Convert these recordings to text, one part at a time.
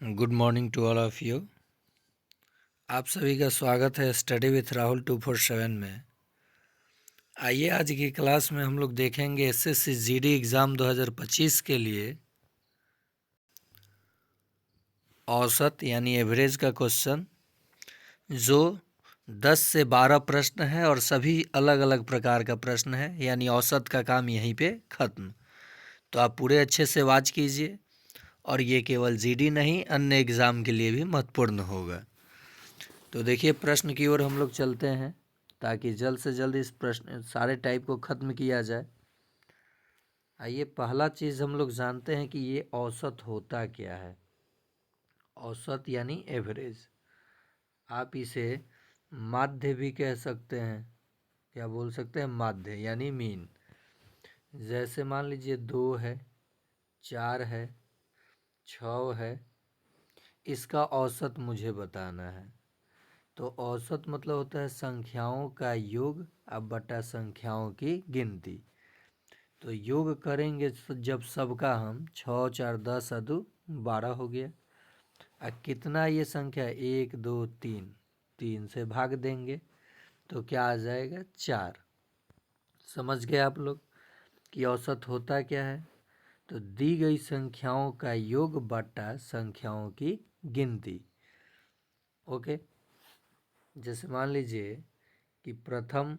Good morning to all of you. आप सभी का स्वागत है स्टडी विथ राहुल 247 में। आइए आज की क्लास में हम लोग देखेंगे एसएससी जीडी एग्ज़ाम 2025 के लिए औसत यानी एवरेज का क्वेश्चन, जो 10 से 12 प्रश्न है और सभी अलग अलग प्रकार का प्रश्न है, यानी औसत का काम यहीं पे ख़त्म। तो आप पूरे अच्छे से वॉच कीजिए, और ये केवल जीडी नहीं अन्य एग्ज़ाम के लिए भी महत्वपूर्ण होगा। तो देखिए प्रश्न की ओर हम लोग चलते हैं ताकि जल्द से जल्द इस प्रश्न सारे टाइप को ख़त्म किया जाए। आइए पहला चीज़ हम लोग जानते हैं कि ये औसत होता क्या है। औसत यानी एवरेज, आप इसे माध्य भी कह सकते हैं। क्या बोल सकते हैं? माध्य यानी मीन। जैसे मान लीजिए 2 है, 4 है, 6 है, इसका औसत मुझे बताना है। तो औसत मतलब होता है संख्याओं का योग अब बटा संख्याओं की गिनती। तो योग करेंगे जब सबका हम 6 4 10 अदु 12 हो गया। कितना ये संख्या 1 2 3, 3 से भाग देंगे तो क्या आ जाएगा? 4। समझ गए आप लोग कि औसत होता क्या है? तो दी गई संख्याओं का योग बटा संख्याओं की गिनती। ओके, जैसे मान लीजिए कि प्रथम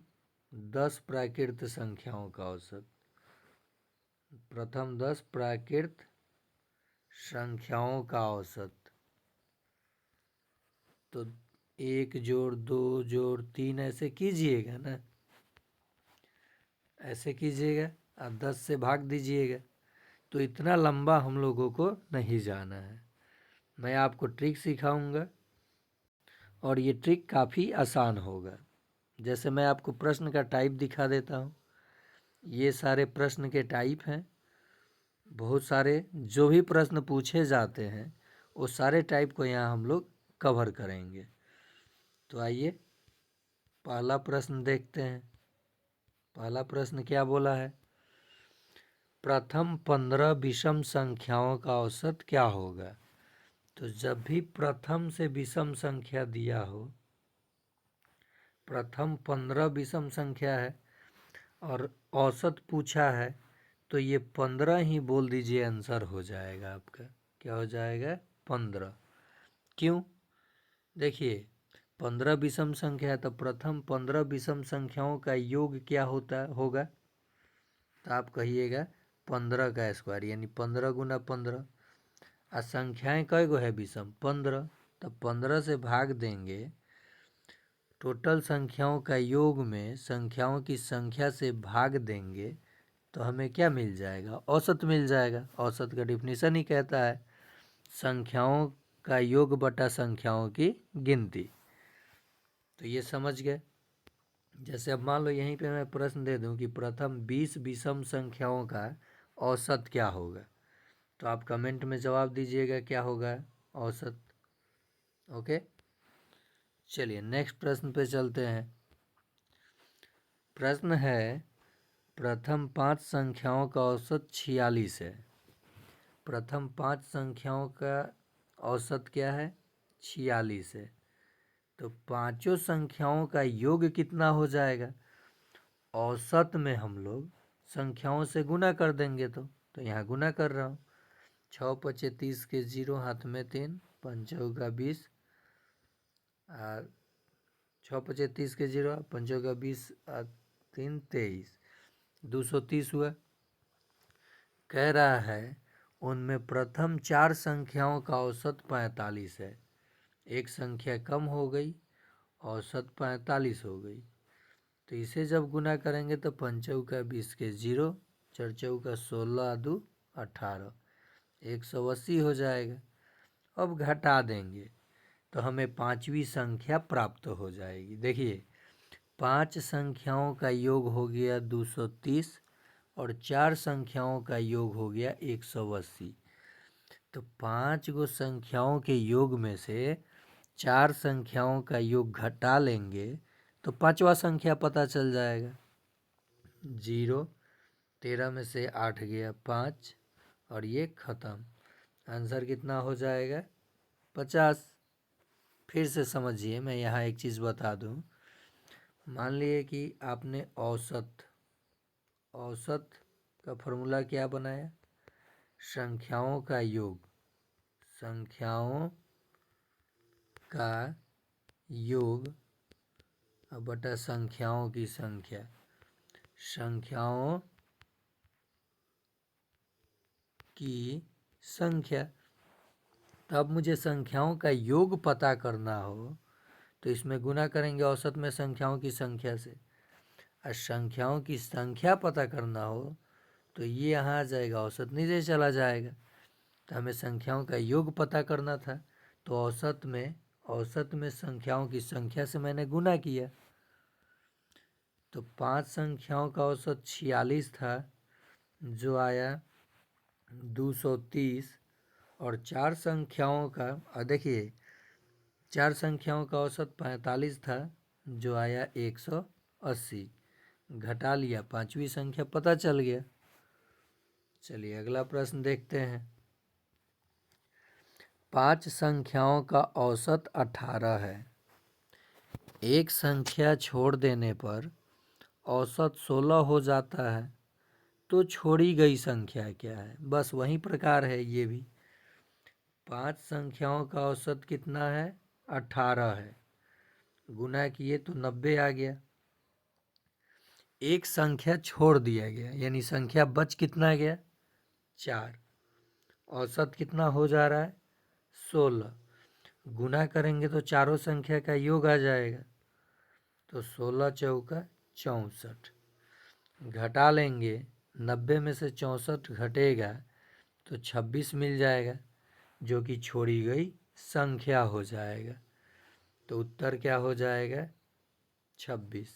10 प्राकृत संख्याओं का औसत, प्रथम 10 प्राकृत संख्याओं का औसत, तो 1 जोड़ 2 जोड़ 3 ऐसे कीजिएगा ना, ऐसे कीजिएगा और 10 से भाग दीजिएगा। तो इतना लंबा हम लोगों को नहीं जाना है। मैं आपको ट्रिक सिखाऊंगा और ये ट्रिक काफ़ी आसान होगा। जैसे मैं आपको प्रश्न का टाइप दिखा देता हूँ। ये सारे प्रश्न के टाइप हैं। बहुत सारे जो भी प्रश्न पूछे जाते हैं वो सारे टाइप को यहाँ हम लोग कवर करेंगे। तो आइए पहला प्रश्न देखते हैं। पहला प्रश्न क्या बोला है? प्रथम 15 विषम संख्याओं का औसत क्या होगा? तो जब भी प्रथम से विषम संख्या दिया हो, प्रथम 15 विषम संख्या है और औसत पूछा है, तो ये 15 ही बोल दीजिए, आंसर हो जाएगा आपका। क्या हो जाएगा? 15। क्यों? देखिए 15 विषम संख्या है तो प्रथम 15 विषम संख्याओं का योग क्या होगा? तो आप कहिएगा 15 का स्क्वायर, यानी 15 गुना 15। और संख्याएं कई गो है विषम? 15। तो 15 से भाग देंगे, टोटल संख्याओं का योग में संख्याओं की संख्या से भाग देंगे तो हमें क्या मिल जाएगा? औसत मिल जाएगा। औसत का डिफिनीशन ही कहता है संख्याओं का योग बटा संख्याओं की गिनती। तो ये समझ गए। जैसे अब मान लो यहीं पे मैं प्रश्न दे दूं कि प्रथम 20 विषम संख्याओं का औसत क्या होगा, तो आप कमेंट में जवाब दीजिएगा क्या होगा औसत। ओके, चलिए नेक्स्ट प्रश्न पे चलते हैं। प्रश्न है प्रथम 5 संख्याओं का औसत 46 है। प्रथम 5 संख्याओं का औसत क्या है? 46 है। तो पांचों संख्याओं का योग कितना हो जाएगा? औसत में हम लोग संख्याओं से गुना कर देंगे। तो यहाँ गुना कर रहा हूँ। 6 पचे 30 के 0, हाथ में 3, 5 चौका 20, 6 पचे 30 के 0, 5 चौका 20, 3 23, 230 हुआ। कह रहा है उनमें प्रथम 4 संख्याओं का औसत 45 है। एक संख्या कम हो गई, औसत 45 हो गई। तो इसे जब गुना करेंगे तो 5 चौका 20 के 0, 4 चौका 16 2 18, 180 हो जाएगा। अब घटा देंगे तो हमें पांचवी संख्या प्राप्त हो जाएगी। देखिए 5 संख्याओं का योग हो गया 230 और 4 संख्याओं का योग हो गया 180। तो 5 गो संख्याओं के योग में से 4 संख्याओं का योग घटा लेंगे तो पांचवा संख्या पता चल जाएगा। 0, 13 में से 8 गया 5 और ये खत्म। आंसर कितना हो जाएगा? 50। फिर से समझिए, मैं यहाँ एक चीज़ बता दूँ। मान लिए कि आपने औसत का फॉर्मूला क्या बनाया, संख्याओं का योग, संख्याओं का योग बटा संख्याओं की संख्या, संख्याओं की संख्या। तो अब मुझे संख्याओं का योग पता करना हो तो इसमें गुना करेंगे औसत में संख्याओं की संख्या से, और संख्याओं की संख्या पता करना हो तो ये यहाँ आ जाएगा, औसत नीचे चला जाएगा। तो हमें संख्याओं का योग पता करना था, तो औसत में संख्याओं की संख्या से मैंने गुना किया। तो 5 संख्याओं का औसत 46 था, जो आया 230। और 4 संख्याओं का देखिए, 4 संख्याओं का औसत 45 था, जो आया 180। घटा लिया, 5वीं संख्या पता चल गया। चलिए अगला प्रश्न देखते हैं। 5 संख्याओं का औसत 18 है। एक संख्या छोड़ देने पर औसत 16 हो जाता है, तो छोड़ी गई संख्या क्या है? बस वही प्रकार है ये भी। 5 संख्याओं का औसत कितना है? 18 है। गुना किए तो 90 आ गया। एक संख्या छोड़ दिया गया, यानी संख्या बच कितना गया? 4। औसत कितना हो जा रहा है? 16। गुना करेंगे तो चारों संख्या का योग आ जाएगा, तो 16 चौका 64। घटा लेंगे, 90 में से 64 घटेगा तो 26 मिल जाएगा, जो कि छोड़ी गई संख्या हो जाएगा। तो उत्तर क्या हो जाएगा? 26।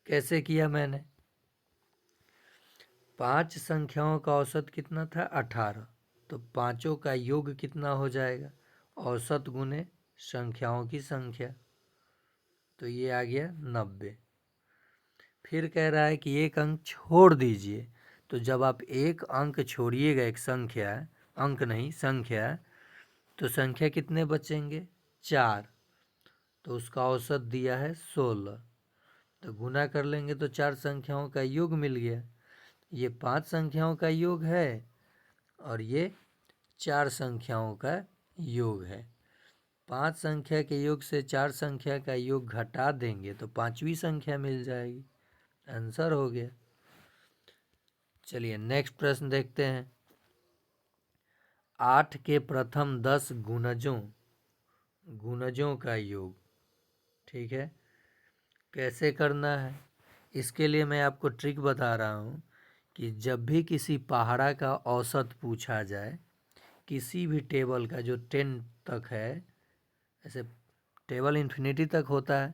कैसे किया मैंने? 5 संख्याओं का औसत कितना था? 18। तो पाँचों का योग कितना हो जाएगा? औसत गुने संख्याओं की संख्या, तो ये आ गया 90। फिर कह रहा है कि एक अंक छोड़ दीजिए। तो जब आप एक अंक छोड़िएगा, एक संख्या, अंक नहीं संख्या, तो संख्या कितने बचेंगे? 4। तो उसका औसत दिया है 16। तो गुना कर लेंगे तो 4 संख्याओं का योग मिल गया। ये 5 संख्याओं का योग है और ये 4 संख्याओं का योग है। 5 संख्या के योग से 4 संख्या का योग घटा देंगे तो 5वीं संख्या मिल जाएगी। आंसर हो गया। चलिए नेक्स्ट प्रश्न देखते हैं। 8 के प्रथम 10 गुणजों का योग, ठीक है, कैसे करना है? इसके लिए मैं आपको ट्रिक बता रहा हूँ कि जब भी किसी पहाड़ा का औसत पूछा जाए, किसी भी टेबल का जो 10 तक है, ऐसे टेबल इन्फिनिटी तक होता है,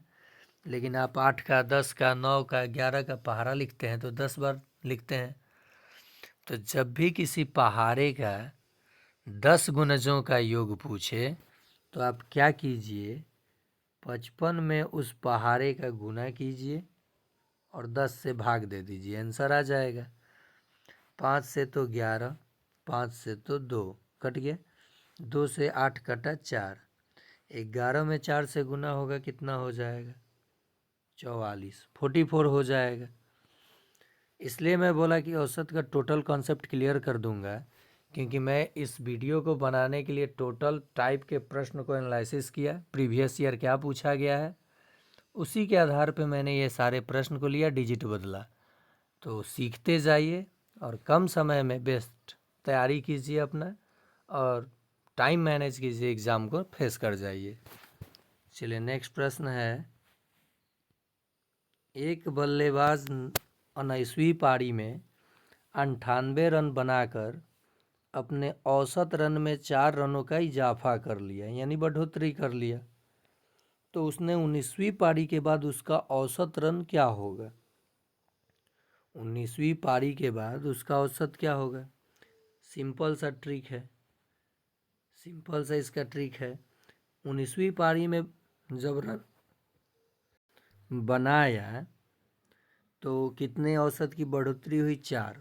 लेकिन आप 8 का, 10 का, 9 का, 11 का पहाड़ा लिखते हैं तो 10 बार लिखते हैं। तो जब भी किसी पहाड़े का 10 गुणजों का योग पूछे तो आप क्या कीजिए? 55 में उस पहाड़े का गुना कीजिए और 10 से भाग दे दीजिए, आंसर आ जाएगा। 5 से तो 11, 5 से तो 2 कट गया, 2 से 8 कटा 4, 11 में 4 से गुना होगा, कितना हो जाएगा? 44, 44 हो जाएगा। इसलिए मैं बोला कि औसत का टोटल कॉन्सेप्ट क्लियर कर दूंगा, क्योंकि मैं इस वीडियो को बनाने के लिए टोटल टाइप के प्रश्न को एनालिसिस किया, प्रीवियस ईयर क्या पूछा गया है, उसी के आधार पे मैंने ये सारे प्रश्न को लिया, डिजिट बदला। तो सीखते जाइए और कम समय में बेस्ट तैयारी कीजिए अपना, और टाइम मैनेज कीजिए, एग्ज़ाम को फेस कर जाइए। चलिए नेक्स्ट प्रश्न है। एक बल्लेबाज 19वीं पारी में 98 रन बनाकर अपने औसत रन में 4 रनों का इजाफा कर लिया, यानी बढ़ोतरी कर लिया। तो उसने 19वीं पारी के बाद उसका औसत रन क्या होगा? 19वीं पारी के बाद उसका औसत क्या होगा? सिंपल सा ट्रिक है, सिंपल सा इसका ट्रिक है। 19वीं पारी में जब रन बनाया तो कितने औसत की बढ़ोतरी हुई? 4।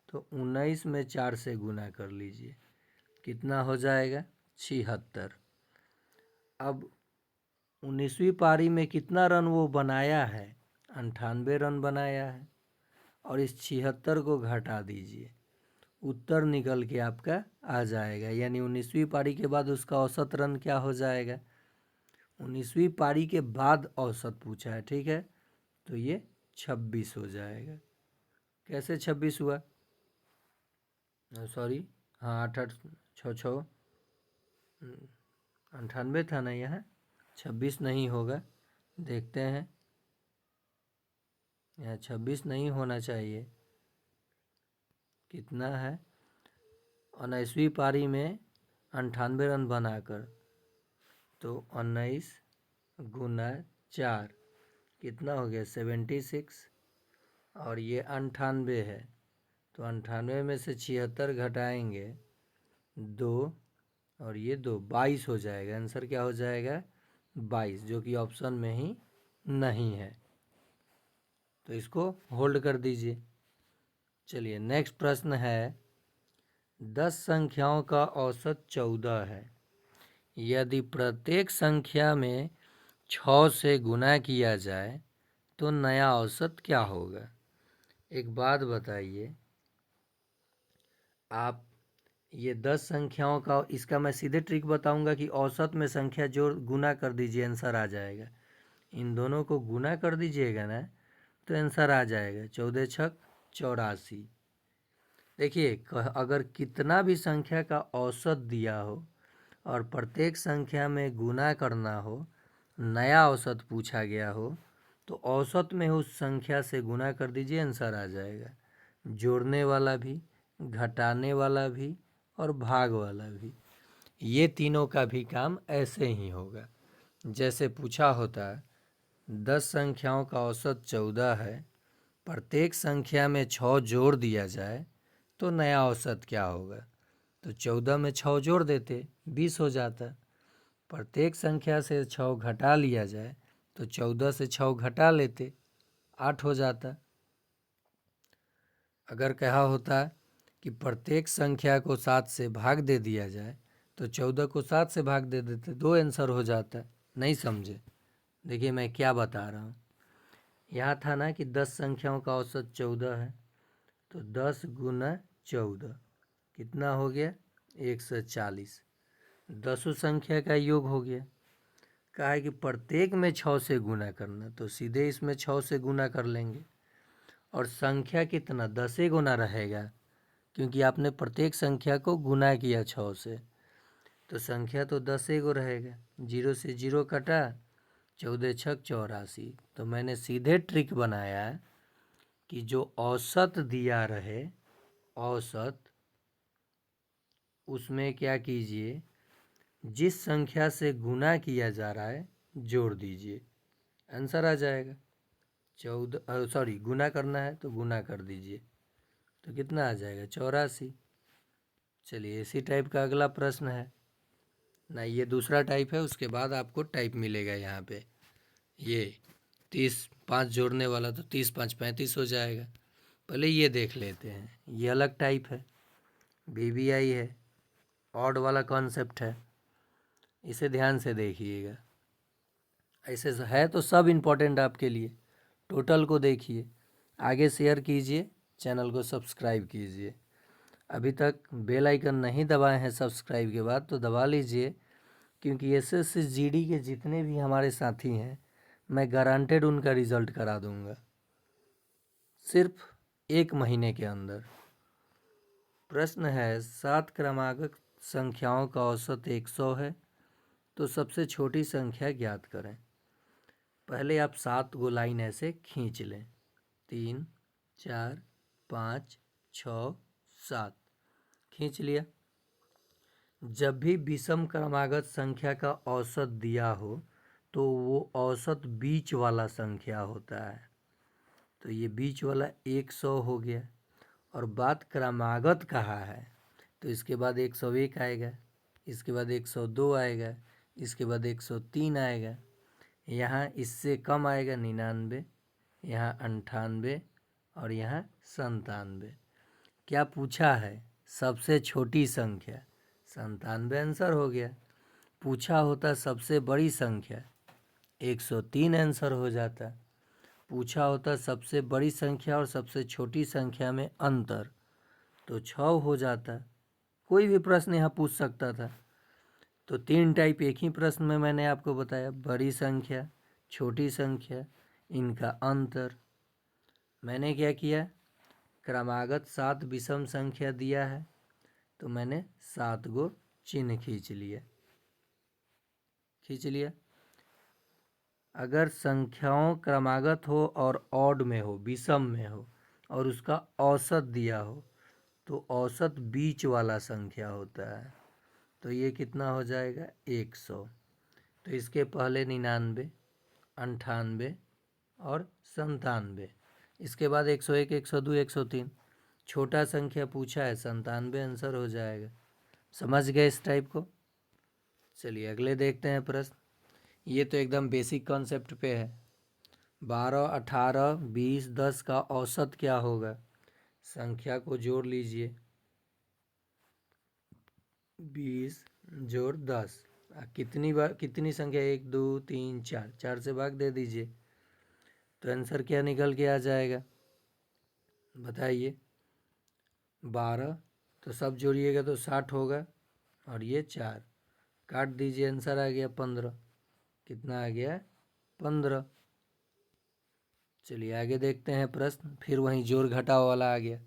तो 19 में 4 से गुना कर लीजिए, कितना हो जाएगा? 76। अब 19वीं पारी में कितना रन वो बनाया है? 98 रन बनाया है। और इस 76 को घटा दीजिए, उत्तर निकल के आपका आ जाएगा। यानी 19वीं पारी के बाद उसका औसत रन क्या हो जाएगा? 19वीं पारी के बाद औसत पूछा है, ठीक है, तो ये 26 हो जाएगा। कैसे 26 हुआ? सॉरी, हाँ, 8 8 6 6 98 था ना, यहाँ 26 नहीं होगा। देखते हैं, यहाँ 26 नहीं होना चाहिए। कितना है? 19वीं पारी में 98 रन बनाकर, तो 19 गुना 4 कितना हो गया? 76। और ये 98 है, तो 98 में से 76 घटाएंगे 2, और ये 2, 22 हो जाएगा। आंसर क्या हो जाएगा? 22, जो कि ऑप्शन में ही नहीं है, तो इसको होल्ड कर दीजिए। चलिए, नेक्स्ट प्रश्न है, 10 संख्याओं का औसत 14 है। यदि प्रत्येक संख्या में 6 से गुना किया जाए तो नया औसत क्या होगा? एक बात बताइए, आप ये 10 संख्याओं का, इसका मैं सीधे ट्रिक बताऊंगा कि औसत में संख्या जोड़ गुना कर दीजिए, आंसर आ जाएगा। इन दोनों को गुना कर दीजिएगा ना, तो आंसर आ जाएगा 14 छक 84। देखिए, अगर कितना भी संख्या का औसत दिया हो और प्रत्येक संख्या में गुना करना हो, नया औसत पूछा गया हो, तो औसत में उस संख्या से गुना कर दीजिए, आंसर आ जाएगा। जोड़ने वाला भी, घटाने वाला भी और भाग वाला भी, ये तीनों का भी काम ऐसे ही होगा। जैसे पूछा होता, 10 संख्याओं का औसत 14 है, प्रत्येक संख्या में 6 जोड़ दिया जाए तो नया औसत क्या होगा? तो 14 में 6 जोड़ देते, 20 हो जाता। प्रत्येक संख्या से 6 घटा लिया जाए तो 14 से 6 घटा लेते, 8 हो जाता। अगर कहा होता कि प्रत्येक संख्या को 7 से भाग दे दिया जाए तो 14 को 7 से भाग दे देते, 2 आंसर हो जाता। नहीं समझे? देखिए मैं क्या बता रहा हूँ। यहाँ था ना कि 10 संख्याओं का औसत 14 है, तो 10 गुना 14 कितना हो गया? 140। 10 संख्या का योग हो गया। कहा है कि प्रत्येक में 6 से गुना करना, तो सीधे इसमें 6 से गुना कर लेंगे। और संख्या कितना? 10 गुना रहेगा, क्योंकि आपने प्रत्येक संख्या को गुना किया 6 से, तो संख्या तो 10 गो रहेगा। 0 से 0 कटा, 14 छक 84। तो मैंने सीधे ट्रिक बनाया कि जो औसत दिया रहे, औसत, उसमें क्या कीजिए, जिस संख्या से गुना किया जा रहा है जोड़ दीजिए, आंसर आ जाएगा। 14, सॉरी, गुना करना है तो गुना कर दीजिए, तो कितना आ जाएगा? 84। चलिए, इसी टाइप का अगला प्रश्न है ना, ये दूसरा टाइप है, उसके बाद आपको टाइप मिलेगा यहाँ पे। ये 30 5 जोड़ने वाला, तो 30 5 35 हो जाएगा। पहले ये देख लेते हैं, ये अलग टाइप है, BBI है, ऑड वाला कॉन्सेप्ट है, इसे ध्यान से देखिएगा। ऐसे है तो सब इम्पोर्टेंट आपके लिए। टोटल को देखिए, आगे शेयर कीजिए, चैनल को सब्सक्राइब कीजिए। अभी तक बेल आइकन नहीं दबाए हैं सब्सक्राइब के बाद, तो दबा लीजिए, क्योंकि SSC GD के जितने भी हमारे साथी हैं, मैं गारंटेड उनका रिज़ल्ट करा दूंगा सिर्फ 1 महीने के अंदर। प्रश्न है, 7 क्रमागत संख्याओं का औसत 100 है, तो सबसे छोटी संख्या ज्ञात करें। पहले आप 7 गो लाइन ऐसे खींच लें, 3 4 5 6 7, खींच लिया। जब भी विषम क्रमागत संख्या का औसत दिया हो तो वो औसत बीच वाला संख्या होता है, तो ये बीच वाला 100 हो गया। और बात क्रमागत कहा है, तो इसके बाद 101 आएगा, इसके बाद 102 आएगा, इसके बाद 103 आएगा, यहाँ इससे कम आएगा 99, यहाँ 98 और यहाँ 97। क्या पूछा है? सबसे छोटी संख्या, 97 आंसर हो गया। पूछा होता सबसे बड़ी संख्या 103 आंसर हो जाता। पूछा होता सबसे बड़ी संख्या और सबसे छोटी संख्या में अंतर तो 6 हो जाता। कोई भी प्रश्न यहाँ पूछ सकता था। तो 3 टाइप एक ही प्रश्न में मैंने आपको बताया, बड़ी संख्या, छोटी संख्या, इनका अंतर। मैंने क्या किया, क्रमागत 7 विषम संख्या दिया है तो मैंने 7 गो चिन्ह खींच लिया। अगर संख्याओं क्रमागत हो और ऑड में हो, विषम में हो, और उसका औसत दिया हो तो औसत बीच वाला संख्या होता है। तो ये कितना हो जाएगा 100। तो इसके पहले 99, 98 और 97। इसके बाद 101, 102, 103। छोटा संख्या पूछा है 97 आंसर हो जाएगा। समझ गए इस टाइप को। चलिए अगले देखते हैं प्रश्न। ये तो एकदम बेसिक कॉन्सेप्ट पे है। 12, 18, 20, 10 का औसत क्या होगा। संख्या को जोड़ लीजिए, 20 जोड़ 10। कितनी संख्या, 1, 2, 3, 4, 4 से भाग दे दीजिए तो आंसर क्या निकल के आ जाएगा बताइए। 12 तो सब जोड़िएगा तो 60 होगा, और ये 4 काट दीजिए, आंसर आ गया 15। कितना आ गया 15। चलिए आगे देखते हैं प्रश्न। फिर वहीं जोड़ घटाव वाला आ गया।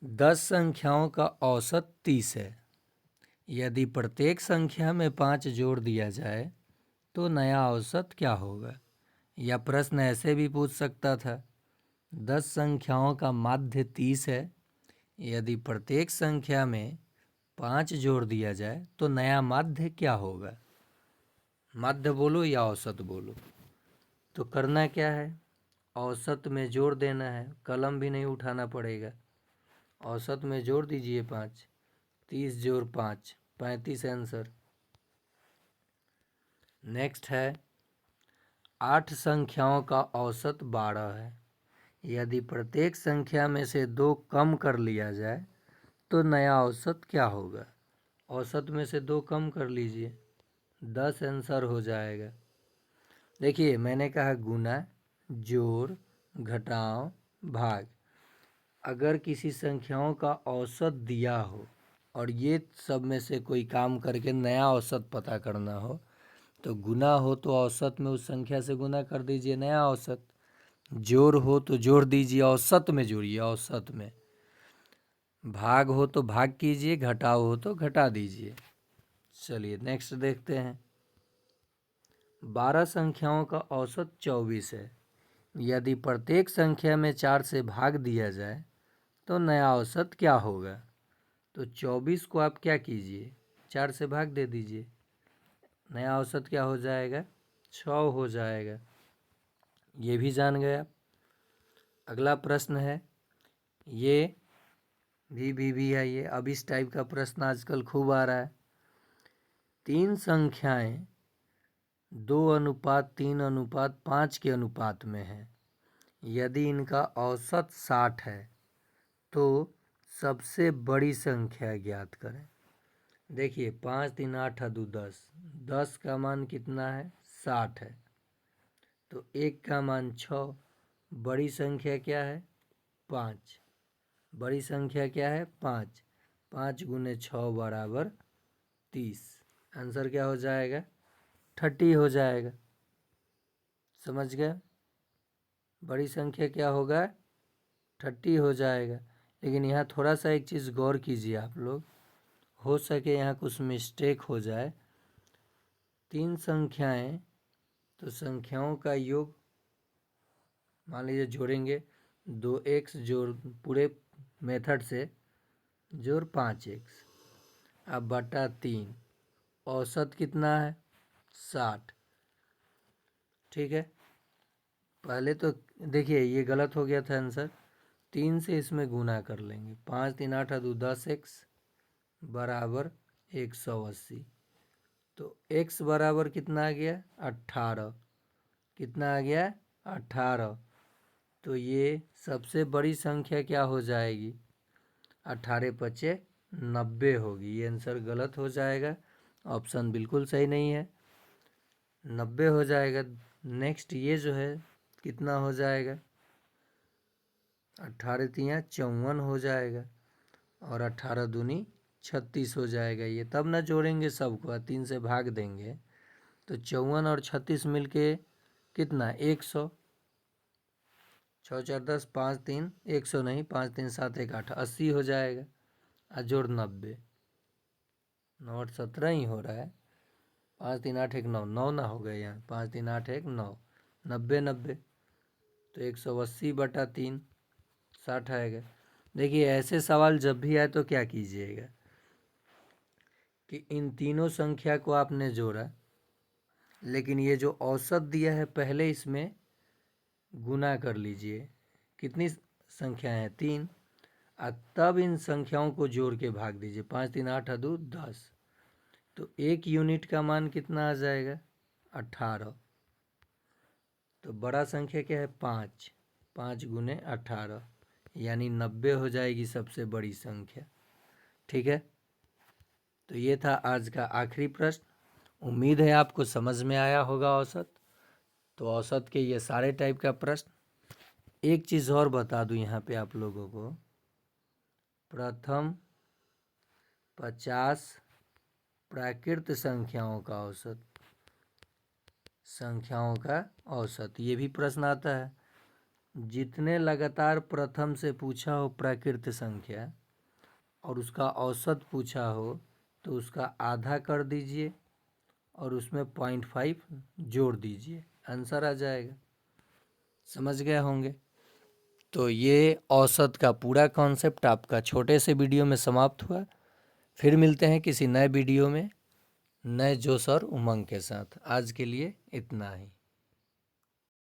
10 संख्याओं का औसत 30 है। यदि प्रत्येक संख्या में 5 जोड़ दिया जाए तो नया औसत क्या होगा। या प्रश्न ऐसे भी पूछ सकता था, 10 संख्याओं का माध्य 30 है। यदि प्रत्येक संख्या में 5 जोड़ दिया जाए तो नया माध्य क्या होगा। माध्य बोलो या औसत बोलो। तो करना क्या है, औसत में जोड़ देना है, कलम भी नहीं उठाना पड़ेगा। औसत में जोड़ दीजिए 5, 30 जोड़ 5, 35 आंसर। नेक्स्ट है 8 संख्याओं का औसत 12 है। यदि प्रत्येक संख्या में से 2 कम कर लिया जाए तो नया औसत क्या होगा। औसत में से 2 कम कर लीजिए, 10 आंसर हो जाएगा। देखिए मैंने कहा गुना, जोड़, घटाव, भाग। अगर किसी संख्याओं का औसत दिया हो और ये सब में से कोई काम करके नया औसत पता करना हो तो गुना हो तो औसत में उस संख्या से गुना कर दीजिए, नया औसत। जोड़ हो तो जोड़ दीजिए, औसत में जोड़िए, औसत में। भाग हो तो भाग कीजिए, घटाव हो तो घटा दीजिए। चलिए नेक्स्ट देखते हैं। 12 संख्याओं का औसत 24 है। यदि प्रत्येक संख्या में 4 से भाग दिया जाए तो नया औसत क्या होगा। तो 24 को आप क्या कीजिए, 4 से भाग दे दीजिए, नया औसत क्या हो जाएगा 6 हो जाएगा। ये भी जान गए आप। अगला प्रश्न है, ये भी है ये। अब इस टाइप का प्रश्न आजकल खूब आ रहा है। 3 संख्याएं 2:3:5 के अनुपात में है। यदि इनका औसत 60 है तो सबसे बड़ी संख्या ज्ञात करें। देखिए 5, 3, 8, 2, 10। 10 का मान कितना है 60 है, तो 1 का मान 6। बड़ी संख्या क्या है 5। बड़ी संख्या क्या है 5। 5 गुने 6 बराबर 30। आंसर क्या हो जाएगा 30 हो जाएगा। समझ गए। बड़ी संख्या क्या होगा 30 हो जाएगा। लेकिन यहाँ थोड़ा सा एक चीज़ गौर कीजिए आप लोग, हो सके यहाँ कुछ मिस्टेक हो जाए। 3 संख्याएं तो संख्याओं का योग मान लीजिए जोड़ेंगे, 2x जोड़ पूरे मेथड से जोड़ 5x, अब बटा 3। औसत कितना है 60। ठीक है, पहले तो देखिए ये गलत हो गया था आंसर। 3 से इसमें गुना कर लेंगे, 5, 3, 8, 2, 10x बराबर 180। तो x बराबर कितना आ गया 18। कितना आ गया 18। तो ये सबसे बड़ी संख्या क्या हो जाएगी 18 × 5 = 90 होगी। ये आंसर गलत हो जाएगा। ऑप्शन बिल्कुल सही नहीं है, 90 हो जाएगा। नेक्स्ट ये जो है कितना हो जाएगा, 18 तियाँ 54 हो जाएगा और 18 दूनी 36 हो जाएगा। ये तब ना जोड़ेंगे सबको, 3 से भाग देंगे तो 54 और 36 मिलके कितना 100, 6 4 10 5 3 100 नहीं, 5 3 7 1 8 80 हो जाएगा। जोड़ 90, 9 8 17 ही हो रहा है, 5 3 8 1 9, 9 ना हो गए यहाँ, 5 3 8 1 9, 90 90 तो 180/3 60 आएगा। देखिए ऐसे सवाल जब भी आए तो क्या कीजिएगा कि इन तीनों संख्या को आपने जोड़ा, लेकिन ये जो औसत दिया है पहले इसमें गुना कर लीजिए। कितनी संख्या है 3, तब इन संख्याओं को जोड़ के भाग दीजिए। 5 3 8 2 10, तो 1 यूनिट का मान कितना आ जाएगा 18। तो बड़ा संख्या क्या है 5, 5 गुने 18 यानी 90 हो जाएगी सबसे बड़ी संख्या। ठीक है, तो ये था आज का आखिरी प्रश्न। उम्मीद है आपको समझ में आया होगा औसत। तो औसत के ये सारे टाइप का प्रश्न। एक चीज़ और बता दूं यहाँ पे आप लोगों को, प्रथम 50 प्राकृत संख्याओं का औसत, संख्याओं का औसत, ये भी प्रश्न आता है। जितने लगातार प्रथम से पूछा हो प्राकृत संख्या और उसका औसत पूछा हो तो उसका आधा कर दीजिए और उसमें 0.5 जोड़ दीजिए, आंसर आ जाएगा। समझ गए होंगे। तो ये औसत का पूरा कॉन्सेप्ट आपका छोटे से वीडियो में समाप्त हुआ। फिर मिलते हैं किसी नए वीडियो में नए जोश और उमंग के साथ। आज के लिए इतना ही।